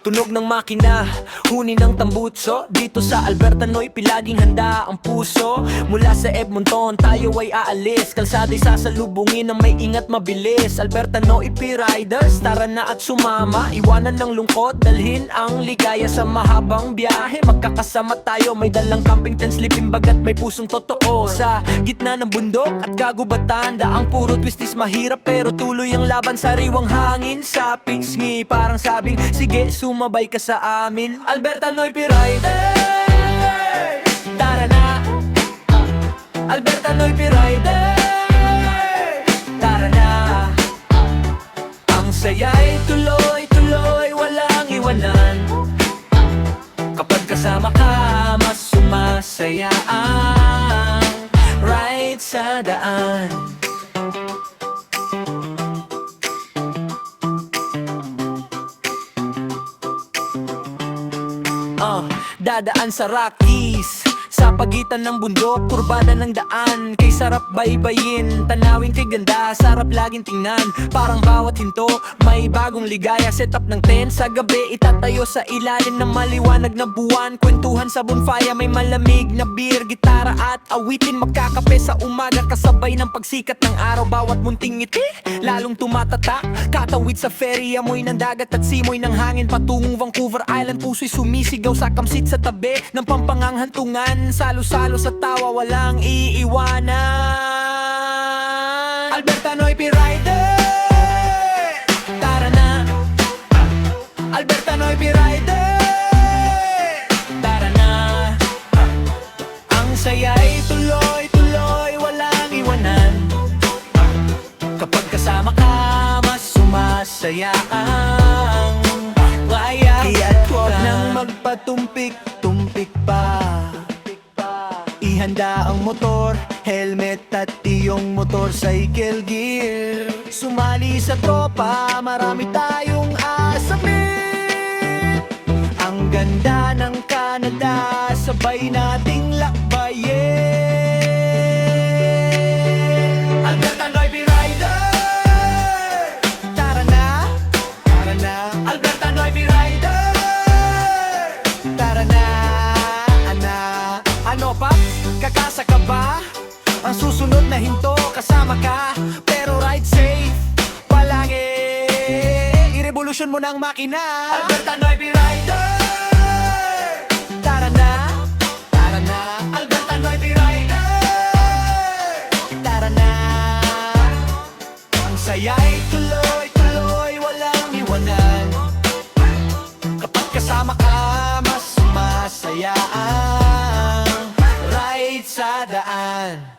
Tunog ng makina, huni ng tambutso. Dito sa Alberta Noy, pilaging handa ang puso. Mula sa Edmonton, tayo ay aalis. Kalsada'y sasalubungin ng may ingat mabilis. Alberta Noy P-Riders, tara na at sumama. Iwanan ng lungkot, dalhin ang ligaya sa mahabang biyahe. Magkakasama tayo, may dalang camping tent, sleeping bag at may pusong totoo. Sa gitna ng bundok at kagubatan, daang puro twisties mahirap pero tuloy ang laban. Sariwang hangin sa pisngi, parang sabing sige sumabay ka sa amin. Alberta Noy P-Riders, tara na. Alberta Noy P-Riders, tara na. Ang saya'y tuloy-tuloy, walang iwanan. Kapag kasama ka, mas sumasaya ang ride sa daan. Dadaan sa Rockies, sa pagitan ng bundok, kurbada ng daan. Kay sarap baybayin, tanawin kay ganda, sarap laging tingnan. Parang bawat hinto, may bagong ligaya. Set up ng tent sa gabi, itatayo sa ilalim ng maliwanag na buwan. Kwentuhan sa bonfire, may malamig na beer, gitara at awitin. Magkakape sa umaga, kasabay ng pagsikat ng araw. Bawat munting ngiti, lalong tumatatak. Katawid sa ferry, amoy ng dagat at simoy ng hangin. Patungong Vancouver Island, puso'y sumisigaw sa kamsit sa tabi ng pampanganghantungan. Salo-salo sa tawa, walang iiwanan. Alberta Noy P-Riders, tara na. Alberta Noy P-Riders, tara na. Ang saya'y tuloy-tuloy, walang iwanan. Kapag kasama ka, mas sumasaya ang kaya. Kaya't huwag nang magpatumpik-tumpik pa. Ihanda ang motor, helmet at iyong motorcycle gear. Sumali sa tropa, marami tayong asapin. Ang ganda ng Canada, sabay nating lakbayin. Alberta Noy P-Riders, tara na, tara na. Alberta Noy P-Riders, tara na, ana. Ano pa? Kakasa ka ba? Ang susunod na hinto, kasama ka. Pero ride safe palagi. I-revolution mo ng makina. Alberta Noy P-Riders, tara na, tara na. Alberta Noy P-Riders, tara na. Ang saya'y tuloy-tuloy, walang iwanan. Kapag kasama ka, mas masaya ang ride sa daan.